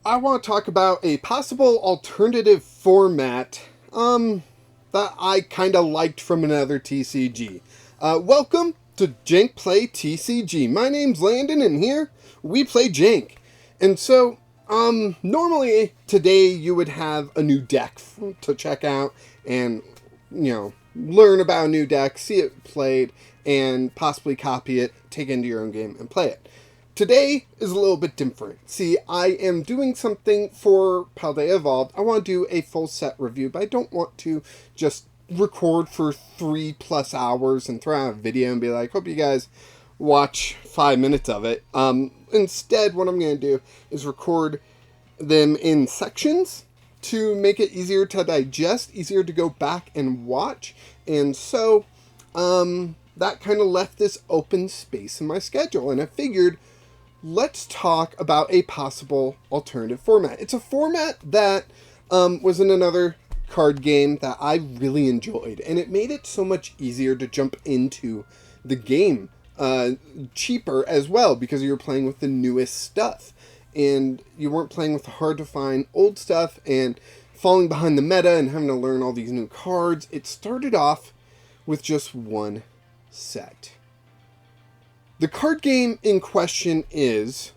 I want to talk about a possible alternative format that I kind of liked from another TCG. Welcome to Jank Play TCG. My name's Landon, and here we play Jank. And so, normally today you would have a new deck to check out and, learn about a new deck, see it played, and possibly copy it, take it into your own game, and play it. Today is a little bit different. See, I am doing something for Paldea Evolved. I want to do a full set review, but I don't want to just record for 3+ hours and throw out a video and be like, hope you guys watch 5 minutes of it. Instead, what I'm going to do is record them in sections to make it easier to digest, easier to go back and watch. And so, that kind of left this open space in my schedule. And I figured, let's talk about a possible alternative format. It's a format that was in another card game that I really enjoyed, and it made it so much easier to jump into the game. Cheaper as well, because you were playing with the newest stuff, and you weren't playing with the hard-to-find old stuff and falling behind the meta and having to learn all these new cards. It started off with just one set. The card game in question is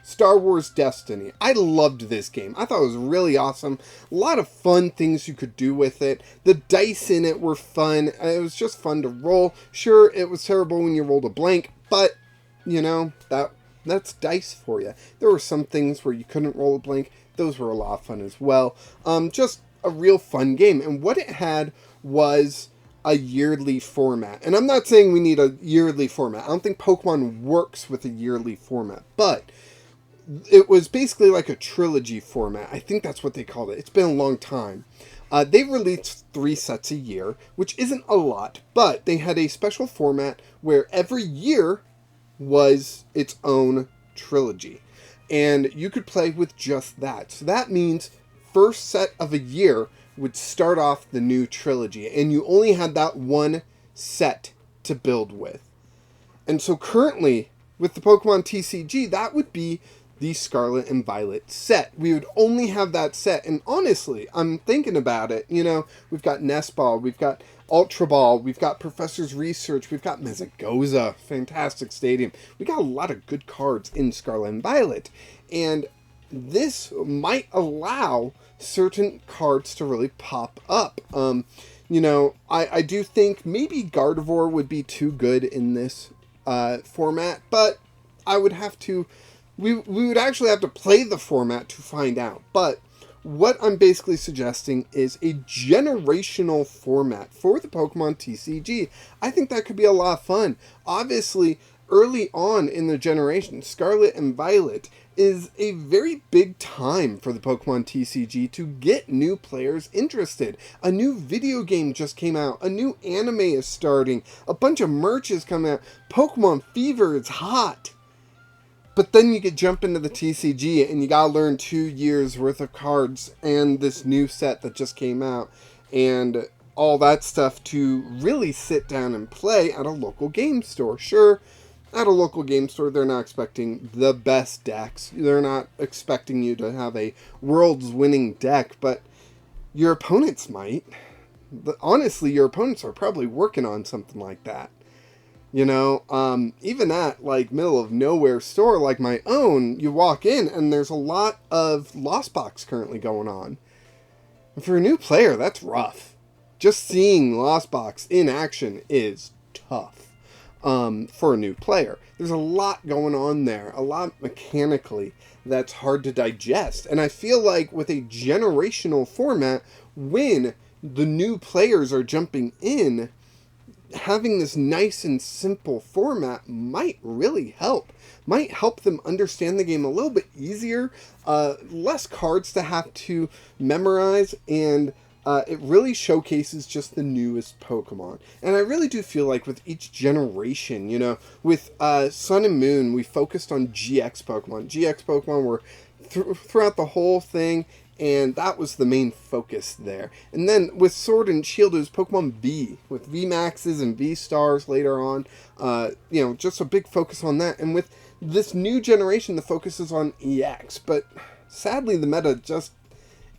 Star Wars Destiny. I loved this game. I thought it was really awesome. A lot of fun things you could do with it. The dice in it were fun. It was just fun to roll. Sure, it was terrible when you rolled a blank, but, that's dice for you. There were some things where you couldn't roll a blank. Those were a lot of fun as well. Just a real fun game. And what it had was a yearly format. And I'm not saying we need a yearly format. I don't think Pokemon works with a yearly format, but it was basically like a trilogy format. I think that's what they called it. It's been a long time. They released 3 sets a year, which isn't a lot, but they had a special format where every year was its own trilogy. And you could play with just that. So that means first set of a year would start off the new trilogy, and you only had that one set to build with. And so currently, with the Pokemon TCG, that would be the Scarlet and Violet set. We would only have that set, and honestly, I'm thinking about it, we've got Nest Ball, we've got Ultra Ball, we've got Professor's Research, we've got Mezagoza, fantastic stadium. We got a lot of good cards in Scarlet and Violet, and this might allow certain cards to really pop up. I do think maybe Gardevoir would be too good in this format, but I would have to, we would actually have to play the format to find out. But what I'm basically suggesting is a generational format for the Pokemon TCG. I think that could be a lot of fun. Obviously, early on in the generation, Scarlet and Violet is a very big time for the Pokemon TCG to get new players interested. A new video game just came out. A new anime is starting. A bunch of merch is coming out. Pokemon Fever is hot. But then you could jump into the TCG and you gotta learn 2 years worth of cards and this new set that just came out and all that stuff to really sit down and play at a local game store. Sure, at a local game store, they're not expecting the best decks. They're not expecting you to have a world's winning deck, but your opponents might. Honestly, your opponents are probably working on something like that. Even at, middle of nowhere store like my own, you walk in and there's a lot of Lost Box currently going on. And for a new player, that's rough. Just seeing Lost Box in action is tough. For a new player. There's a lot going on there, a lot mechanically that's hard to digest. And I feel like with a generational format, when the new players are jumping in, having this nice and simple format might really help. Might help them understand the game a little bit easier, less cards to have to memorize, and it really showcases just the newest Pokemon. And I really do feel like with each generation, with Sun and Moon, we focused on GX Pokemon. GX Pokemon were throughout the whole thing, and that was the main focus there. And then with Sword and Shield, it was Pokemon V, with V Maxes and V Stars later on. Just a big focus on that. And with this new generation, the focus is on EX, but sadly the meta just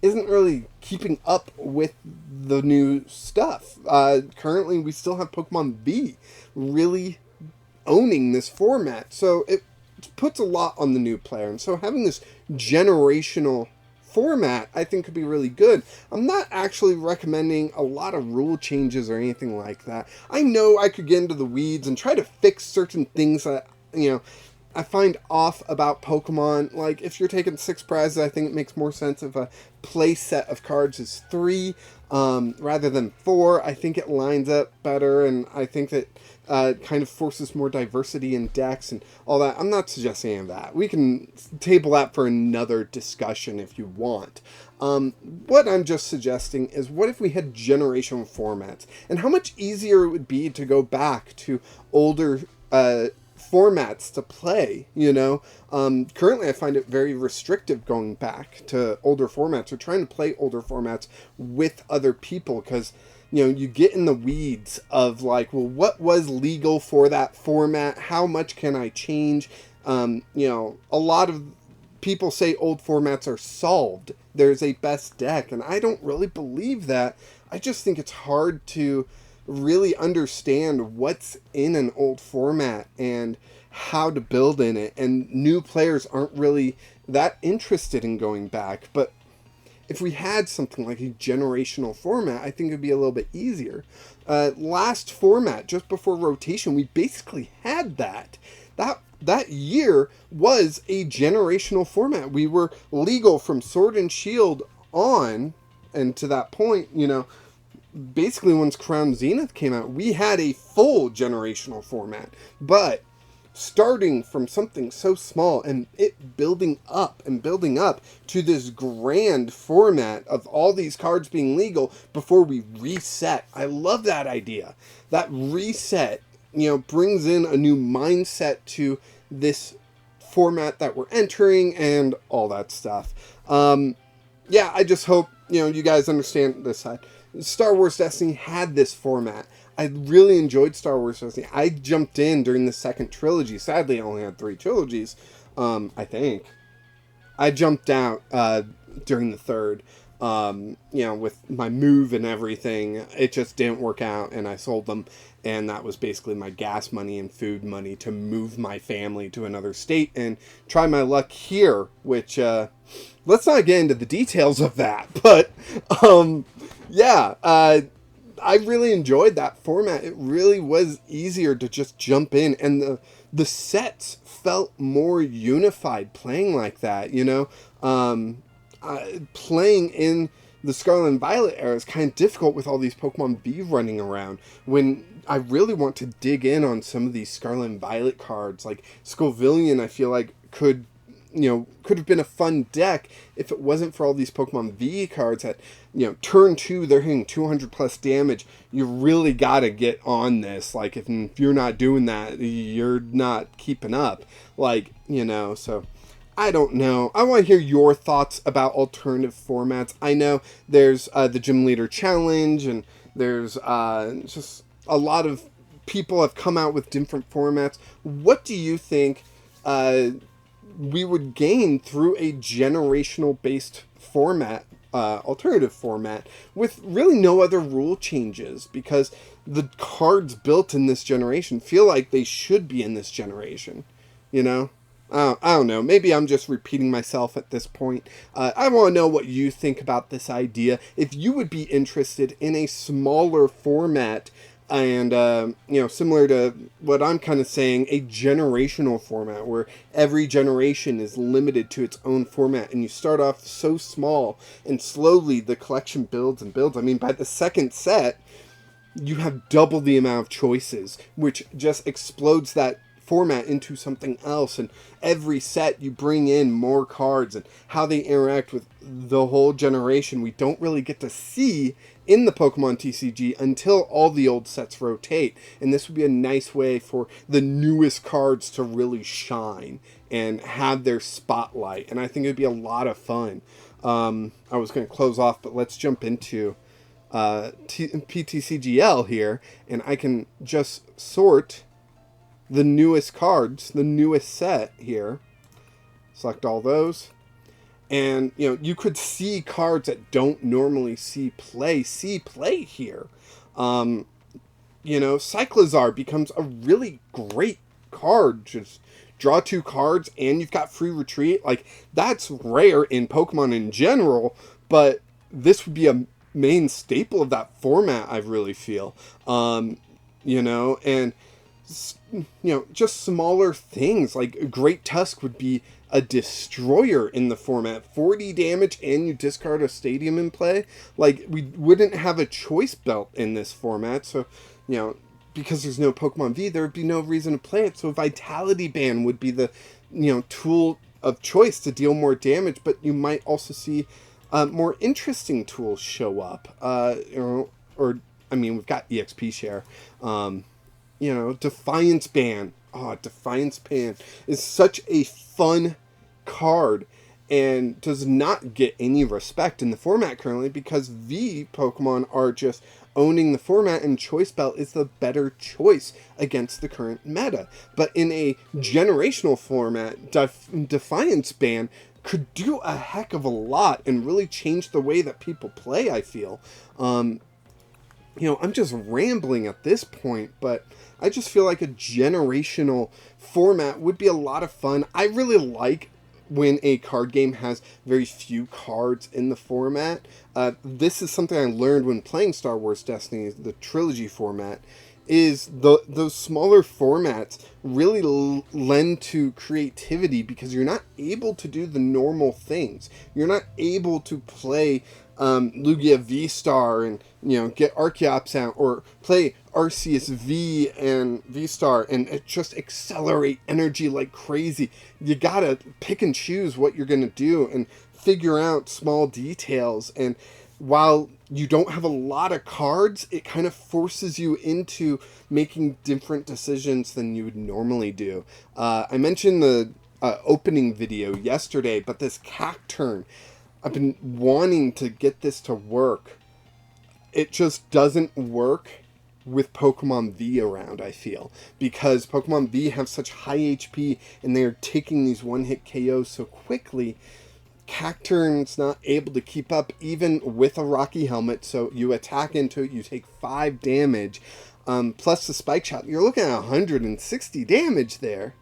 isn't really keeping up with the new stuff. Currently, we still have Pokemon V really owning this format, so it puts a lot on the new player. And so having this generational format, I think, could be really good. I'm not actually recommending a lot of rule changes or anything like that. I know I could get into the weeds and try to fix certain things that, I find off about Pokemon. Like, if you're taking 6 prizes, I think it makes more sense if a play set of cards is 3 rather than 4. I think it lines up better, and I think that kind of forces more diversity in decks and all that. I'm not suggesting any of that. We can table that for another discussion if you want. What I'm just suggesting is, what if we had generational formats, and how much easier it would be to go back to older formats to play, Currently I find it very restrictive going back to older formats or trying to play older formats with other people, because you get in the weeds of like, well, what was legal for that format? How much can I change? A lot of people say old formats are solved. There's a best deck, and I don't really believe that. I just think it's hard to really understand what's in an old format and how to build in it, and new players aren't really that interested in going back. But if we had something like a generational format, I think it'd be a little bit easier. Last format, just before rotation, we basically had that. That year was a generational format. We were legal from Sword and Shield on, and to that point, basically once Crown Zenith came out, we had a full generational format. But starting from something so small and it building up to this grand format of all these cards being legal before we reset. I love that idea. That reset, brings in a new mindset to this format that we're entering and all that stuff. I just hope, you guys understand this side. Star Wars Destiny had this format. I really enjoyed Star Wars Destiny. I jumped in during the second trilogy. Sadly, I only had 3 trilogies, I think. I jumped out during the third, with my move and everything. It just didn't work out, and I sold them, and that was basically my gas money and food money to move my family to another state and try my luck here, which, let's not get into the details of that, but, I really enjoyed that format. It really was easier to just jump in, and the sets felt more unified playing like that, playing in the Scarlet and Violet era is kind of difficult with all these Pokemon V running around, when I really want to dig in on some of these Scarlet and Violet cards. Like Scovillian, I feel like could have been a fun deck if it wasn't for all these Pokemon V cards that, turn 2, they're hitting 200 plus damage. You really gotta get on this. Like, if you're not doing that, you're not keeping up. Like, so I don't know. I want to hear your thoughts about alternative formats. I know there's the Gym Leader Challenge, and there's just a lot of people have come out with different formats. What do you think we would gain through a generational based format, alternative format, with really no other rule changes? Because the cards built in this generation feel like they should be in this generation, I don't know. Maybe I'm just repeating myself at this point. I want to know what you think about this idea. If you would be interested in a smaller format and, similar to what I'm kind of saying, a generational format where every generation is limited to its own format, and you start off so small and slowly the collection builds and builds. I mean, by the second set, you have double the amount of choices, which just explodes that format into something else, and every set you bring in more cards, and how they interact with the whole generation we don't really get to see in the Pokemon TCG until all the old sets rotate. And this would be a nice way for the newest cards to really shine and have their spotlight, and I think it'd be a lot of fun. I was going to close off, but let's jump into PTCGL here, and I can just sort the newest cards, the newest set here. Select all those. And, you could see cards that don't normally see play here. Cyclizar becomes a really great card. Just draw 2 cards and you've got free retreat. Like, that's rare in Pokemon in general, but this would be a main staple of that format, I really feel. And just smaller things like Great Tusk would be a destroyer in the format. 40 damage and you discard a stadium in play. Like, we wouldn't have a choice belt in this format, so because there's no Pokemon V, there would be no reason to play it. So Vitality Band would be the tool of choice to deal more damage, but you might also see more interesting tools show up. We've got EXP share. Defiance Band. Oh, Defiance Band is such a fun card and does not get any respect in the format currently because V Pokemon are just owning the format, and Choice Belt is the better choice against the current meta. But in a generational format, Defiance Band could do a heck of a lot and really change the way that people play, I feel. I'm just rambling at this point, but I just feel like a generational format would be a lot of fun. I really like when a card game has very few cards in the format. This is something I learned when playing Star Wars Destiny, the trilogy format, is those smaller formats really lend to creativity because you're not able to do the normal things. You're not able to play Lugia V-Star and get Archeops out, or play Arceus V and V-Star and just accelerate energy like crazy. You gotta pick and choose what you're gonna do and figure out small details. And while you don't have a lot of cards, it kind of forces you into making different decisions than you would normally do. I mentioned the opening video yesterday, but this Cacturn, I've been wanting to get this to work. It just doesn't work with Pokemon V around, I feel. Because Pokemon V have such high HP and they're taking these one-hit KOs so quickly, Cacturn's not able to keep up even with a Rocky Helmet. So you attack into it, you take 5 damage. Plus the Spike Shot, you're looking at 160 damage there.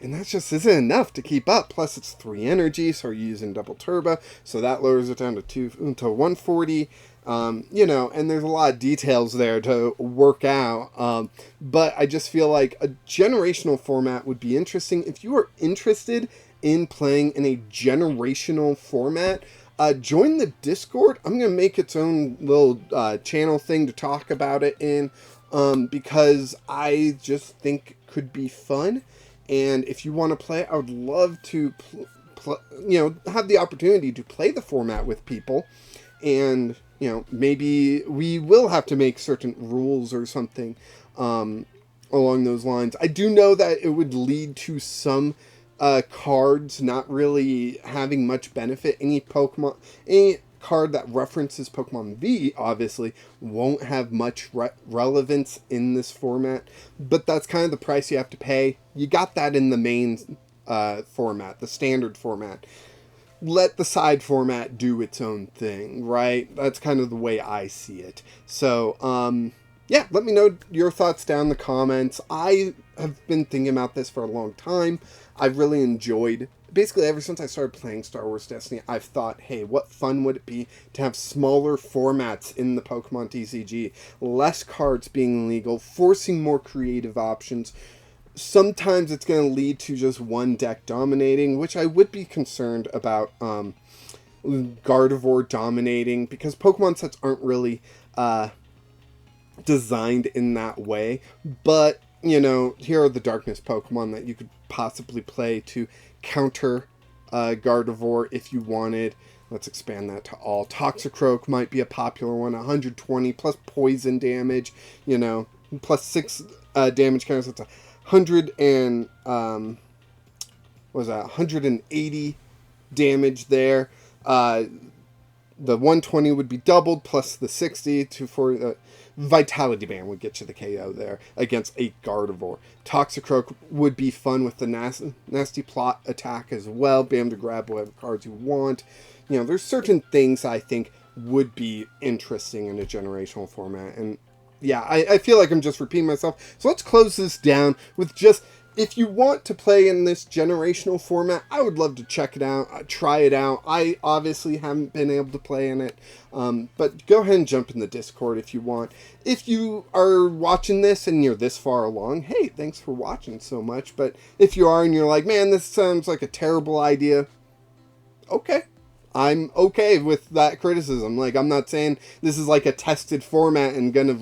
And that just isn't enough to keep up. Plus, it's 3 energy, so you're using double turbo, so that lowers it down to 140. And there's a lot of details there to work out. But I just feel like a generational format would be interesting. If you are interested in playing in a generational format, join the Discord. I'm going to make its own little channel thing to talk about it in, because I just think it could be fun. And if you want to play, I would love to, have the opportunity to play the format with people. And, maybe we will have to make certain rules or something along those lines. I do know that it would lead to some cards not really having much benefit. Any card that references Pokemon V obviously won't have much relevance in this format, but that's kind of the price you have to pay. You got that in the main format, the standard format. Let the side format do its own thing, right? That's kind of the way I see it. So, let me know your thoughts down in the comments. I have been thinking about this for a long time. I've really enjoyed, basically ever since I started playing Star Wars Destiny, I've thought, hey, what fun would it be to have smaller formats in the Pokemon TCG? Less cards being legal, forcing more creative options. Sometimes it's going to lead to just one deck dominating, which I would be concerned about Gardevoir dominating, because Pokemon sets aren't really designed in that way. But, here are the Darkness Pokemon that you could possibly play to counter Gardevoir if you wanted. Let's expand that to all. Toxicroak might be a popular one. 120 plus poison damage, plus 6 damage counters. That's 180 damage there. the 120 would be doubled, plus the 60 for the Vitality Band would get you the KO there against a Gardevoir. Toxicroak would be fun with the nasty plot attack as well. Be able to grab whatever cards you want. You know, there's certain things I think would be interesting in a generational format. And yeah, I feel like I'm just repeating myself. So let's close this down with just, if you want to play in this generational format, I would love to check it out, try it out. I obviously haven't been able to play in it, but go ahead and jump in the Discord if you want. If you are watching this and you're this far along, hey, thanks for watching so much. But if you are and you're like, man, this sounds like a terrible idea, okay. I'm okay with that criticism. Like, I'm not saying this is like a tested format and gonna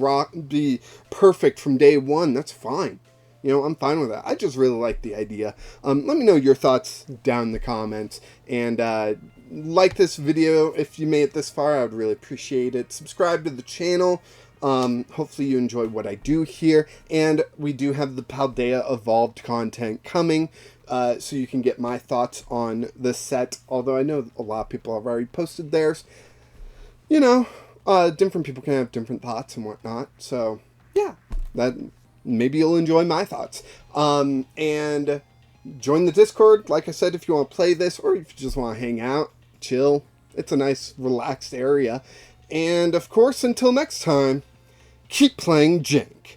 be perfect from day one. That's fine. You know, I'm fine with that. I just really like the idea. Let me know your thoughts down in the comments. And like this video if you made it this far. I would really appreciate it. Subscribe to the channel. Hopefully you enjoy what I do here. And we do have the Paldea Evolved content coming. So you can get my thoughts on the set. Although I know a lot of people have already posted theirs. You know, different people can have different thoughts and whatnot. So, yeah, maybe you'll enjoy my thoughts. And join the Discord, like I said, if you want to play this, or if you just want to hang out, chill. It's a nice, relaxed area. And, of course, until next time, keep playing Jank.